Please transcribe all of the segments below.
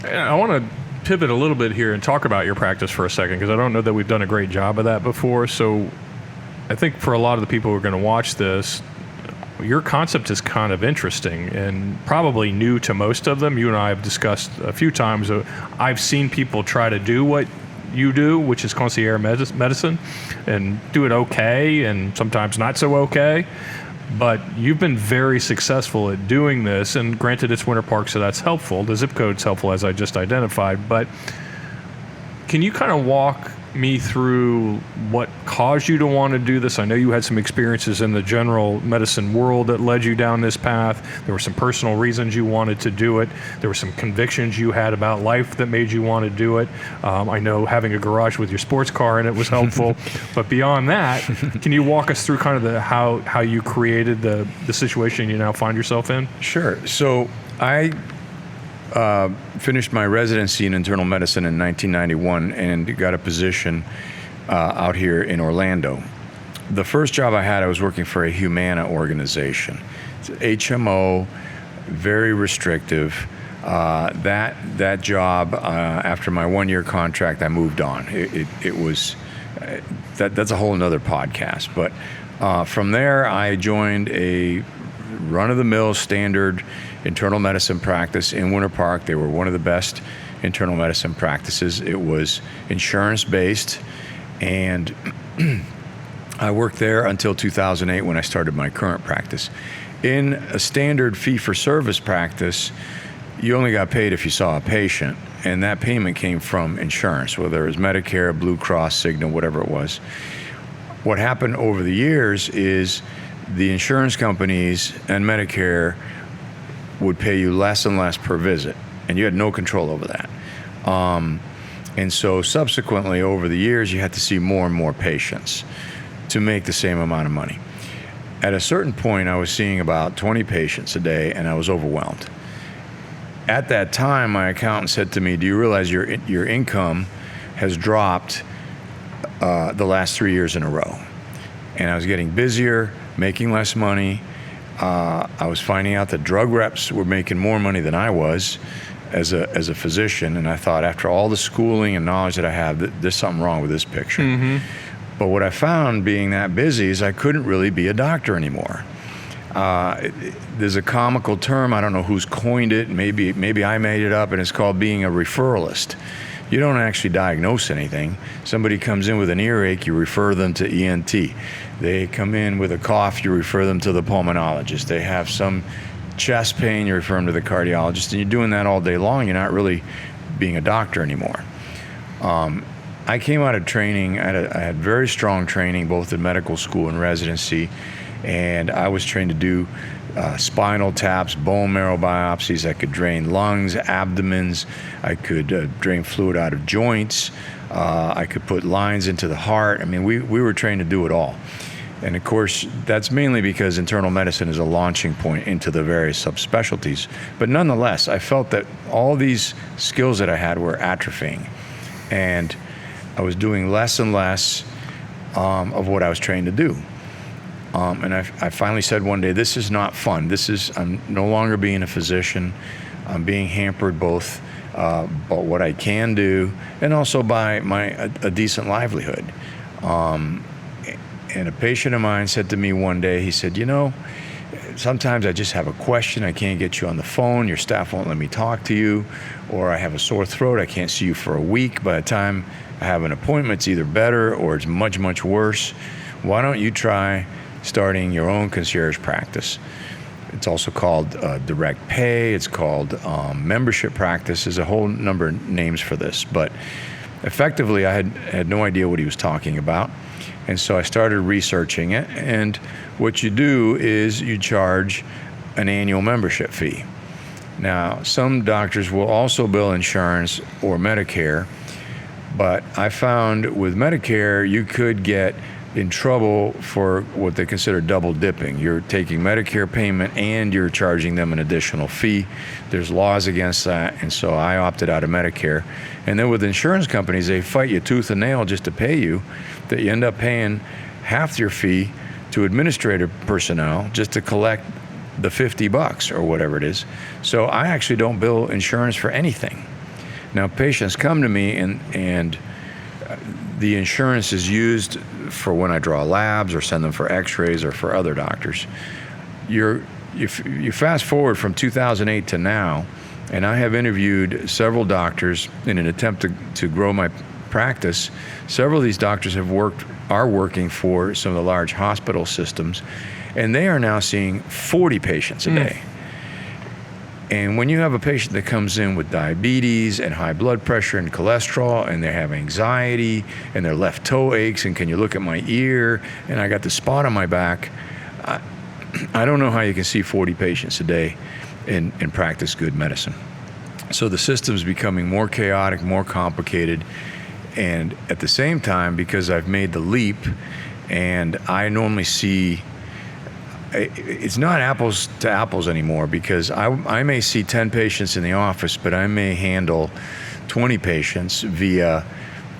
I want to pivot a little bit here and talk about your practice for a second, because I don't know that we've done a great job of that before. So I think for a lot of the people who are going to watch this, your concept is kind of interesting and probably new to most of them. You and I have discussed a few times. I've seen people try to do what you do, which is concierge medicine, and do it okay and sometimes not so okay. But you've been very successful at doing this, and granted it's Winter Park, so that's helpful. The zip code's helpful, as I just identified. But can you kind of walk me through what caused you to want to do this? I know you had some experiences in the general medicine world that led you down this path. There were some personal reasons you wanted to do it. There were some convictions you had about life that made you want to do it. I know having a garage with your sports car in it was helpful. But beyond that, can you walk us through kind of how you created the situation you now find yourself in? Sure. So I finished my residency in internal medicine in 1991 and got a position out here in Orlando. The first job I had, I was working for a Humana organization. It's HMO, very restrictive. That job, after my 1-year contract, I moved on. It was that's a whole nother podcast. But from there, I joined a run-of-the-mill standard internal medicine practice in Winter Park. They were one of the best internal medicine practices. It was insurance-based, and I worked there until 2008 when I started my current practice. In a standard fee-for-service practice, you only got paid if you saw a patient, and that payment came from insurance, whether it was Medicare, Blue Cross, Cigna, whatever it was. What happened over the years is the insurance companies and Medicare would pay you less and less per visit, and you had no control over that. And so subsequently, over the years, you had to see more and more patients to make the same amount of money. At a certain point, I was seeing about 20 patients a day, and I was overwhelmed. At that time, my accountant said to me, "Do you realize your income has dropped the last 3 years in a row?" And I was getting busier, making less money. I was finding out that drug reps were making more money than I was as a physician, and I thought, after all the schooling and knowledge that I have, there's something wrong with this picture. Mm-hmm. But what I found being that busy is I couldn't really be a doctor anymore. There's a comical term, I don't know who's coined it, maybe I made it up, and it's called being a referralist. You don't actually diagnose anything. Somebody comes in with an earache, you refer them to ENT. They come in with a cough, you refer them to the pulmonologist. They have some chest pain, you refer them to the cardiologist, and you're doing that all day long. You're not really being a doctor anymore. I came out of training, I had very strong training both in medical school and residency, and I was trained to do spinal taps, bone marrow biopsies. I could drain lungs, abdomens. I could drain fluid out of joints. I could put lines into the heart. I mean, we were trained to do it all. And of course, that's mainly because internal medicine is a launching point into the various subspecialties. But nonetheless, I felt that all these skills that I had were atrophying. And I was doing less and less of what I was trained to do. And I finally said one day, this is not fun. I'm no longer being a physician. I'm being hampered both by what I can do and also by a decent livelihood. And a patient of mine said to me one day, he said, sometimes I just have a question. I can't get you on the phone. Your staff won't let me talk to you. Or I have a sore throat. I can't see you for a week. By the time I have an appointment, it's either better or it's much, much worse. Why don't you try starting your own concierge practice? It's also called direct pay. It's called membership practice. There's a whole number of names for this. But effectively, I had no idea what he was talking about. And so I started researching it. And what you do is you charge an annual membership fee. Now, some doctors will also bill insurance or Medicare. But I found with Medicare, you could get in trouble for what they consider double dipping. You're taking Medicare payment and you're charging them an additional fee. There's laws against that, and so I opted out of Medicare. And then with insurance companies, they fight you tooth and nail just to pay you, that you end up paying half your fee to administrative personnel just to collect the $50 or whatever it is. So I actually don't bill insurance for anything. Now, patients come to me, and the insurance is used for when I draw labs or send them for x-rays or for other doctors. You fast forward from 2008 to now, and I have interviewed several doctors in an attempt to grow my practice. Several of these doctors are working for some of the large hospital systems, and they are now seeing 40 patients a day. And when you have a patient that comes in with diabetes and high blood pressure and cholesterol, and they have anxiety, and their left toe aches, and can you look at my ear, and I got the spot on my back, I don't know how you can see 40 patients a day and practice good medicine. So the system's becoming more chaotic, more complicated, and at the same time, because I've made the leap, and I normally see, it's not apples to apples anymore, because I may see 10 patients in the office, but I may handle 20 patients via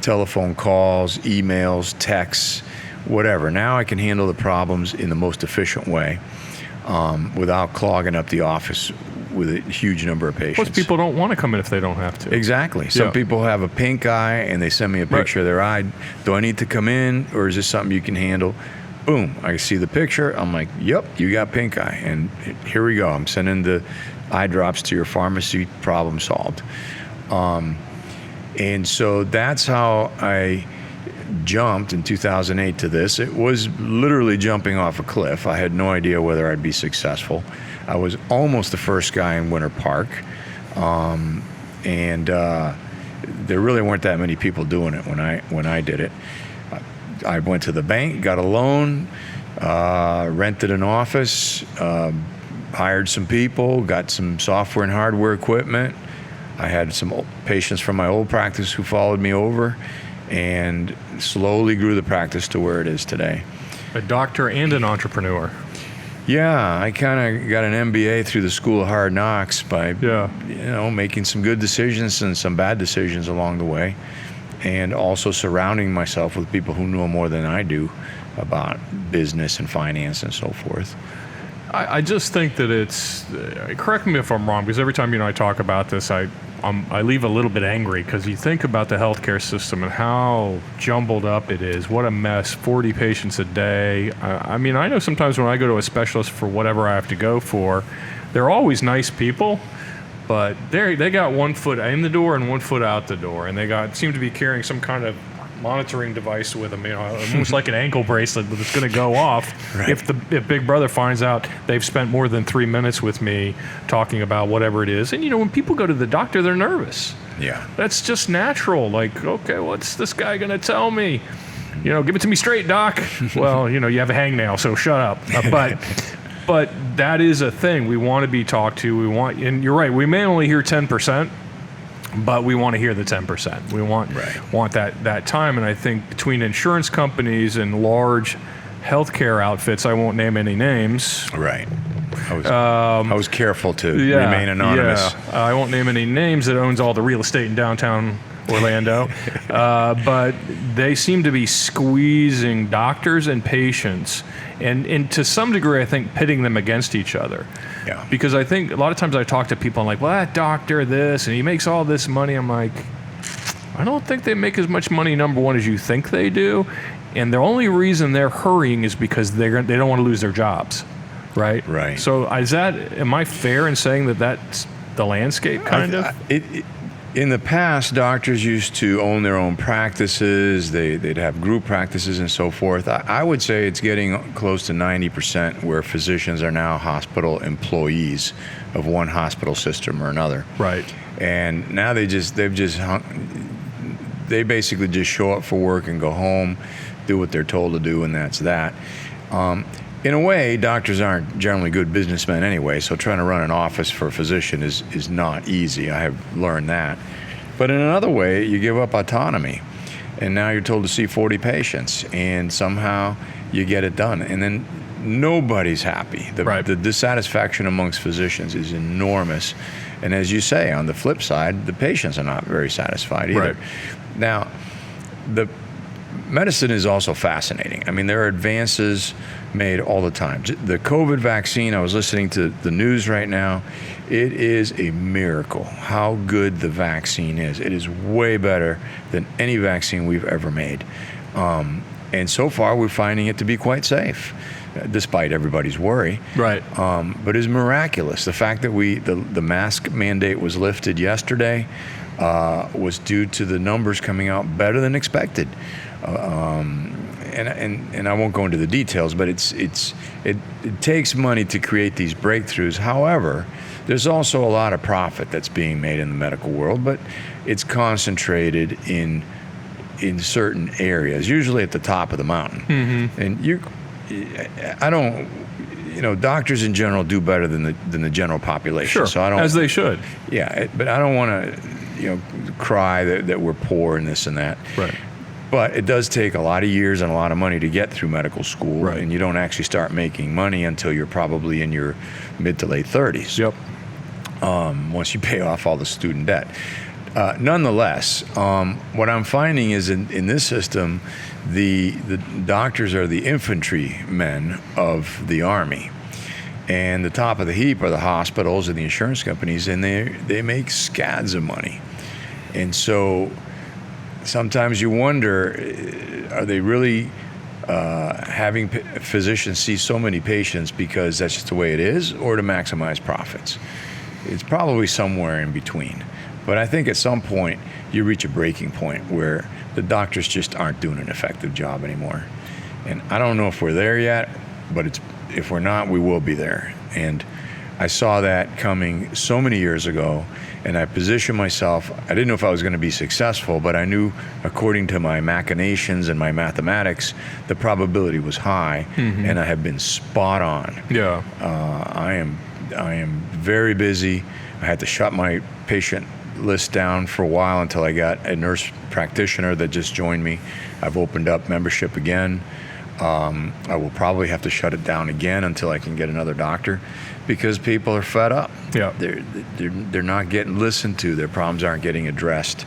telephone calls, emails, texts, whatever. Now I can handle the problems in the most efficient way without clogging up the office with a huge number of patients. Most people don't want to come in if they don't have to. Exactly. Some people have a pink eye and they send me a picture of their eye. Do I need to come in, or is this something you can handle? Boom, I see the picture. I'm like, yep, you got pink eye. And here we go. I'm sending the eye drops to your pharmacy, problem solved. And so that's how I jumped in 2008 to this. It was literally jumping off a cliff. I had no idea whether I'd be successful. I was almost the first guy in Winter Park. And there really weren't that many people doing it when I did it. I went to the bank, got a loan, rented an office, hired some people, got some software and hardware equipment. I had some patients from my old practice who followed me over, and slowly grew the practice to where it is today. A doctor and an entrepreneur. Yeah, I kind of got an MBA through the School of Hard Knocks by making some good decisions and some bad decisions along the way, and also surrounding myself with people who know more than I do about business and finance and so forth. I just think that it's, correct me if I'm wrong, because every time I talk about this, I leave a little bit angry, because you think about the healthcare system and how jumbled up it is. What a mess, 40 patients a day. I mean, I know sometimes when I go to a specialist for whatever I have to go for, they're always nice people, but they got one foot in the door and one foot out the door, and seem to be carrying some kind of monitoring device with them, almost like an ankle bracelet that's going to go off if Big Brother finds out they've spent more than 3 minutes with me talking about whatever it is. And when people go to the doctor, they're nervous. Yeah, that's just natural. Like, okay, what's this guy going to tell me? Give it to me straight, doc. Well, you have a hangnail, so shut up. But that is a thing. We want to be talked to. And you're right. We may only hear 10%. But we want to hear the 10%. We want that time. And I think between insurance companies and large healthcare outfits, I won't name any names. Right. I was careful to remain anonymous. Yeah. I won't name any names that owns all the real estate in downtown Orlando. But they seem to be squeezing doctors and patients, and to some degree, I think, pitting them against each other. Yeah. Because I think a lot of times I talk to people, I'm like, well, that doctor this, and he makes all this money. I'm like, I don't think they make as much money, number one, as you think they do. And the only reason they're hurrying is because they don't want to lose their jobs, right? Right. So am I fair in saying that that's the landscape, kind of? In the past, doctors used to own their own practices. They'd have group practices and so forth. I would say it's getting close to 90% where physicians are now hospital employees of one hospital system or another. Right. And now they basically just show up for work and go home, do what they're told to do, and that's that. In a way, doctors aren't generally good businessmen anyway, so trying to run an office for a physician is not easy. I have learned that. But in another way, you give up autonomy, and now you're told to see 40 patients, and somehow you get it done. And then nobody's happy. The dissatisfaction amongst physicians is enormous. And as you say, on the flip side, the patients are not very satisfied either. Right. Now, the medicine is also fascinating. I mean, there are advances made all the time. The COVID vaccine, I was listening to the news right now. It is a miracle how good the vaccine is. It is way better than any vaccine we've ever made. And so far, we're finding it to be quite safe, despite everybody's worry. Right. But it's miraculous. The fact that the mask mandate was lifted yesterday was due to the numbers coming out better than expected. And I won't go into the details, but it takes money to create these breakthroughs. However, there's also a lot of profit that's being made in the medical world, but it's concentrated in certain areas, usually at the top of the mountain. Mm-hmm. And doctors in general do better than the general population. Sure, so I don't, as they should. Yeah, but I don't want to, cry that we're poor and this and that. Right. But it does take a lot of years and a lot of money to get through medical school, right. And you don't actually start making money until you're probably in your mid to late 30s. Yep. Once you pay off all the student debt. Nonetheless, what I'm finding is in this system, the doctors are the infantrymen of the Army. And the top of the heap are the hospitals and the insurance companies, and they make scads of money. And so sometimes you wonder, are they really having physicians see so many patients because that's just the way it is, or to maximize profits? It's probably somewhere in between. But I think at some point you reach a breaking point where the doctors just aren't doing an effective job anymore. And I don't know if we're there yet, but if we're not, we will be there. And I saw that coming so many years ago, and I positioned myself. I didn't know if I was going to be successful, but I knew, according to my machinations and my mathematics, the probability was high, mm-hmm. and I have been spot on. Yeah. I am very busy. I had to shut my patient list down for a while until I got a nurse practitioner that just joined me. I've opened up membership again. I will probably have to shut it down again until I can get another doctor, because people are fed up. Yeah. They're not getting listened to. Their problems aren't getting addressed,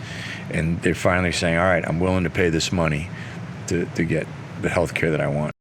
and they're finally saying, all right, I'm willing to pay this money to get the health care that I want.